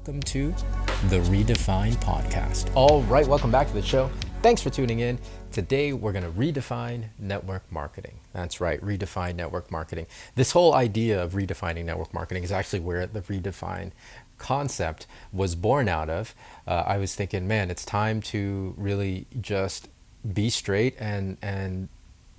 welcome to the Redefine podcast. All right, welcome back to the show. Thanks for tuning in. Today, we're going to redefine network marketing. That's right, redefine network marketing. This whole idea of redefining network marketing is actually where the redefine concept was born out of. I was thinking, man, it's time to really just be straight and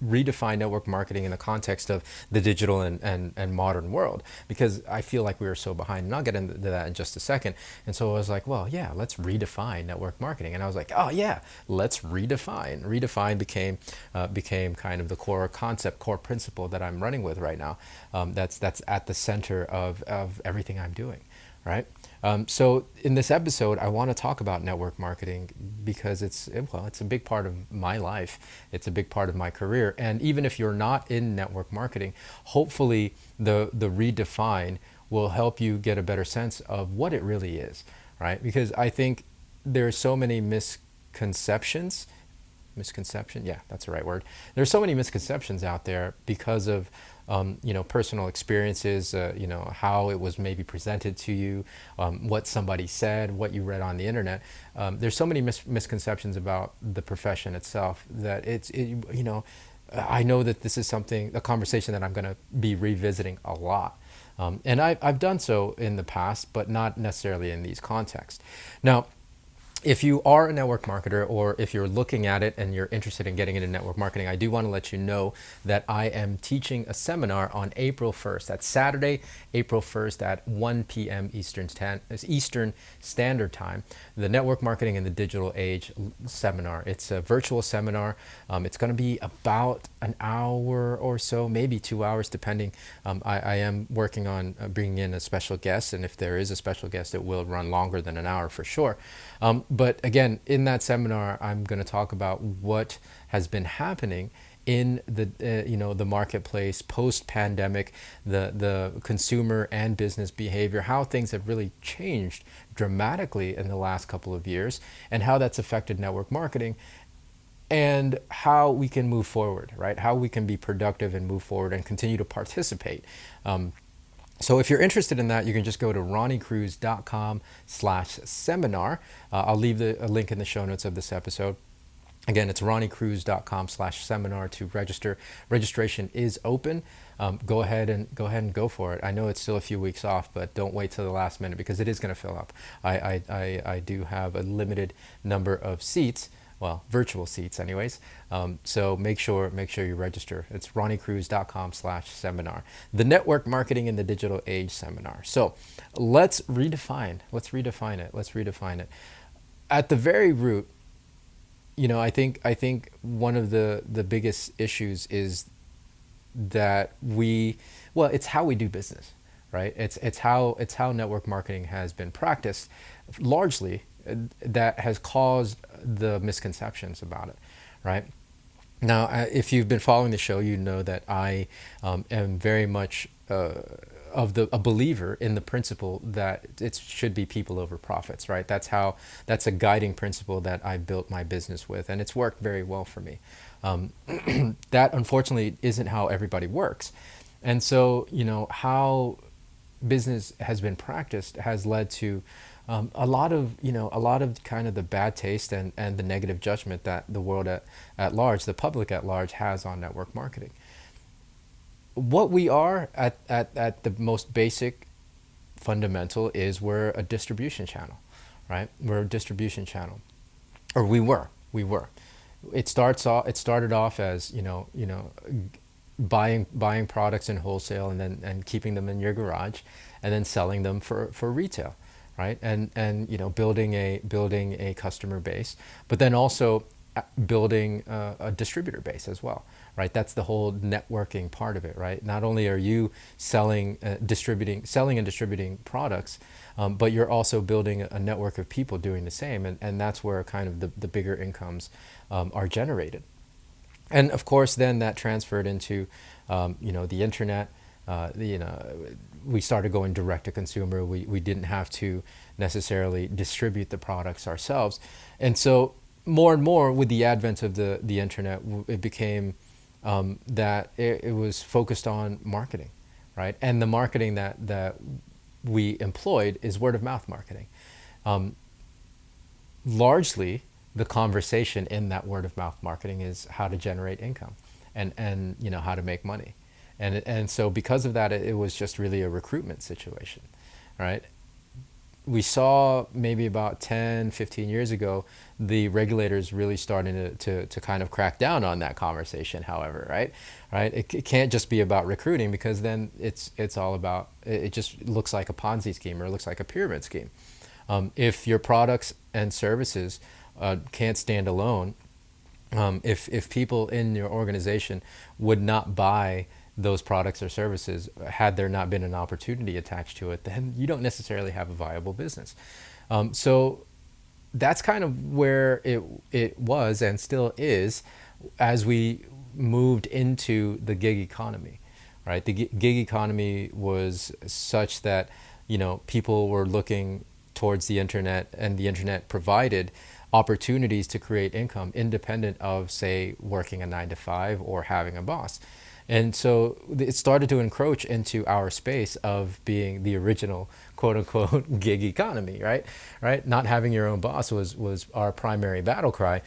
redefine network marketing in the context of the digital and modern world, because I feel like we are so behind, and I'll get into that in just a second. And so I was like, well, yeah, let's redefine network marketing. And I was like, oh yeah, let's redefine. Redefine became kind of the core concept, core principle that I'm running with right now. That's at the center of everything I'm doing. Right. So in this episode, I want to talk about network marketing because it's a big part of my life. It's a big part of my career. And even if you're not in network marketing, hopefully the redefine will help you get a better sense of what it really is. Right. Because I think there's so many misconceptions. Yeah, that's the right word. There's so many misconceptions out there because of personal experiences, how it was maybe presented to you, what somebody said, what you read on the internet. There's so many misconceptions about the profession itself that I know that this is a conversation that I'm going to be revisiting a lot. And I've done so in the past, but not necessarily in these contexts. Now, if you are a network marketer, or if you're looking at it and you're interested in getting into network marketing, I do want to let you know that I am teaching a seminar on April 1st. That's Saturday, April 1st at 1 p.m. Eastern Standard Time, the Network Marketing in the Digital Age seminar. It's a virtual seminar. It's going to be about an hour or so, maybe 2 hours, depending. I am working on bringing in a special guest, and if there is a special guest, it will run longer than an hour for sure. But again, in that seminar, I'm going to talk about what has been happening in the marketplace post-pandemic, the consumer and business behavior, how things have really changed dramatically in the last couple of years, and how that's affected network marketing, and how we can move forward, right? How we can be productive and move forward and continue to participate. So if you're interested in that, you can just go to ronniecruz.com/seminar. I'll leave a link in the show notes of this episode. Again, it's ronniecruz.com/seminar to register. Registration is open. Go ahead and go for it. I know it's still a few weeks off, but don't wait till the last minute, because it is going to fill up. I do have a limited number of seats. Well, virtual seats anyways. So make sure you register. It's ronniecruz.com/seminar. The Network Marketing in the Digital Age seminar. So let's redefine it. At the very root, I think one of the biggest issues is that it's how we do business, right? It's how network marketing has been practiced largely that has caused the misconceptions about it, right? Now, if you've been following the show, you know that I am very much a believer in the principle that it should be people over profits, right? That's a guiding principle that I built my business with, and it's worked very well for me. That unfortunately isn't how everybody works, and so how business has been practiced has led to a lot of kind of the bad taste and the negative judgment that the world at large, the public at large, has on network marketing. What we are at the most basic fundamental is we're a distribution channel, right? We're a distribution channel, or we were. It started off as buying products in wholesale and keeping them in your garage, and then selling them for retail. Right, and building a customer base, but then also building a distributor base as well. Right, that's the whole networking part of it. Right, not only are you selling and distributing products, but you're also building a network of people doing the same, and that's where kind of the bigger incomes are generated. And of course, then that transferred into the internet. We started going direct to consumer. We didn't have to necessarily distribute the products ourselves. And so more and more with the advent of the internet, it became that it was focused on marketing, right? And the marketing that we employed is word of mouth marketing. Largely, the conversation in that word of mouth marketing is how to generate income, and how to make money, and so because of that, it was just really a recruitment situation, right? We saw maybe about 10, 15 years ago, the regulators really starting to kind of crack down on that conversation, however, right? It can't just be about recruiting, because then it's all about, it just looks like a Ponzi scheme, or it looks like a pyramid scheme. If your products and services can't stand alone, if people in your organization would not buy those products or services had there not been an opportunity attached to it, then you don't necessarily have a viable business. So that's kind of where it was and still is as we moved into the gig economy, right? The gig economy was such that people were looking towards the internet, and the internet provided opportunities to create income independent of, say, working a 9 to 5 or having a boss. And so it started to encroach into our space of being the original quote unquote gig economy, right? Right? Not having your own boss was our primary battle cry.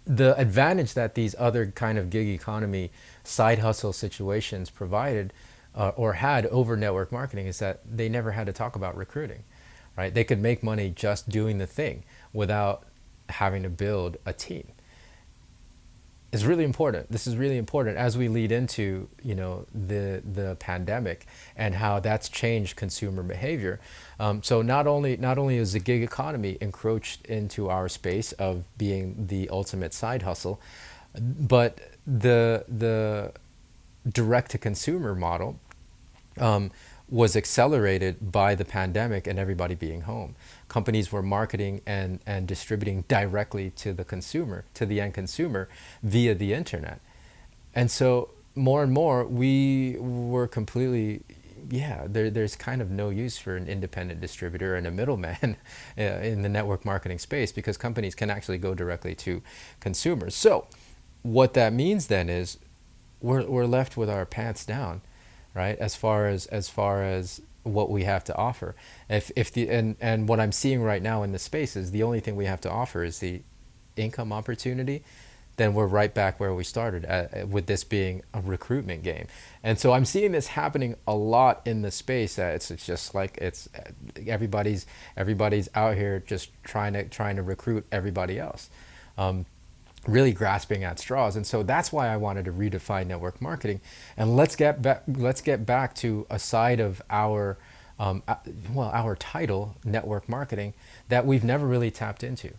The advantage that these other kind of gig economy side hustle situations provided or had over network marketing is that they never had to talk about recruiting, right? They could make money just doing the thing without having to build a team. Is really important. This is really important as we lead into the pandemic and how that's changed consumer behavior. So not only is the gig economy encroached into our space of being the ultimate side hustle, but the direct to consumer model was accelerated by the pandemic and everybody being home. Companies were marketing and distributing directly to the consumer, to the end consumer, via the internet. And so more and more we were completely, there's kind of no use for an independent distributor and a middleman in the network marketing space, because companies can actually go directly to consumers. So what that means then is we're left with our pants down, right? As far as what we have to offer. And what I'm seeing right now in the space is the only thing we have to offer is the income opportunity, then we're right back where we started with this being a recruitment game. And so I'm seeing this happening a lot in the space. It's just like everybody's out here just trying to recruit everybody else. Really grasping at straws. And so that's why I wanted to redefine network marketing. And let's get back to a side of our our title, network marketing, that we've never really tapped into,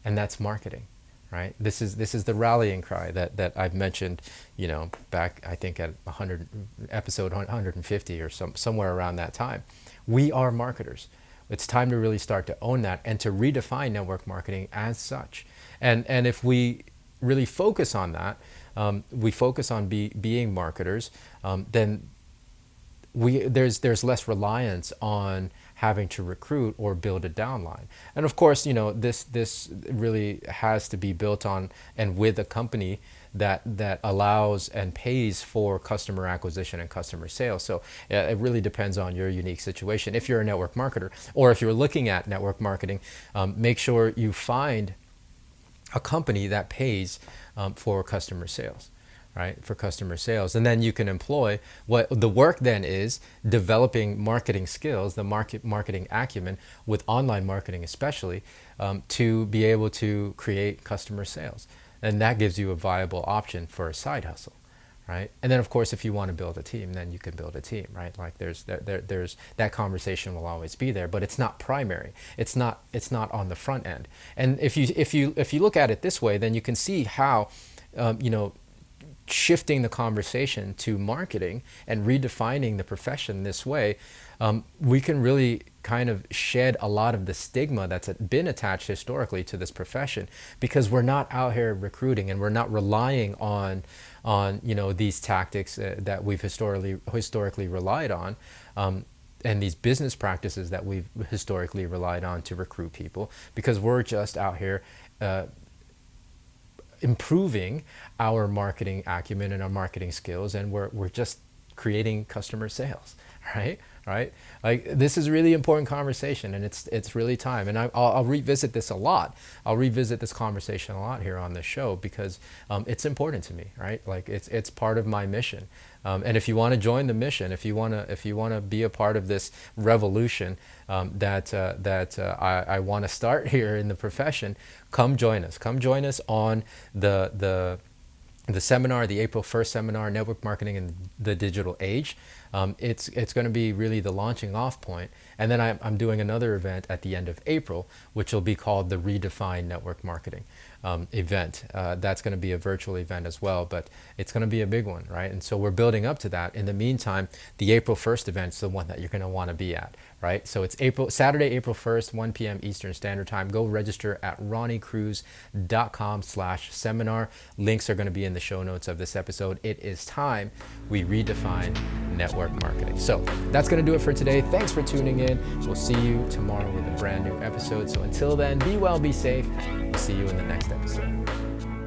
and that's marketing, right? This is the rallying cry that I've mentioned, back I think at episode 150 or somewhere around that time. We are marketers. It's time to really start to own that and to redefine network marketing as such. And if we really focus on that, we focus on being marketers, then there's less reliance on having to recruit or build a downline. And of course, this really has to be built on and with a company that allows and pays for customer acquisition and customer sales. So it really depends on your unique situation. If you're a network marketer, or if you're looking at network marketing, make sure you find a company that pays for customer sales, right? For customer sales. And then you can employ what the work then is developing marketing skills, the marketing acumen with online marketing especially, to be able to create customer sales. And that gives you a viable option for a side hustle, right? And then of course, if you want to build a team, then you can build a team, right? Like there's that conversation will always be there, but it's not primary. It's not on the front end. And if you look at it this way, then you can see how, shifting the conversation to marketing and redefining the profession this way, we can really kind of shed a lot of the stigma that's been attached historically to this profession, because we're not out here recruiting and we're not relying on these tactics that we've historically relied on, and these business practices that we've historically relied on to recruit people, because we're just out here improving our marketing acumen and our marketing skills, and we're just creating customer sales, right? Right? Like, this is a really important conversation, and it's really time. And I'll revisit this a lot. I'll revisit this conversation a lot here on the show because it's important to me, right? Like, it's part of my mission. And if you want to join the mission, if you want to be a part of this revolution that I want to start here in the profession, come join us. Come join us on the seminar, the April 1st seminar, Network Marketing in the Digital Age. It's going to be really the launching off point. And then I'm doing another event at the end of April, which will be called the Redefine Network Marketing event. That's going to be a virtual event as well, but it's going to be a big one, right? And so we're building up to that. In the meantime, the April 1st event is the one that you're going to want to be at, right? So it's Saturday, April 1st, 1 p.m. Eastern Standard Time. Go register at ronniecruz.com/seminar. Links are going to be in the show notes of this episode. It is time we redefine network marketing. So that's going to do it for today. Thanks for tuning in. We'll see you tomorrow with a brand new episode. So until then, be well, be safe. We'll see you in the next episode.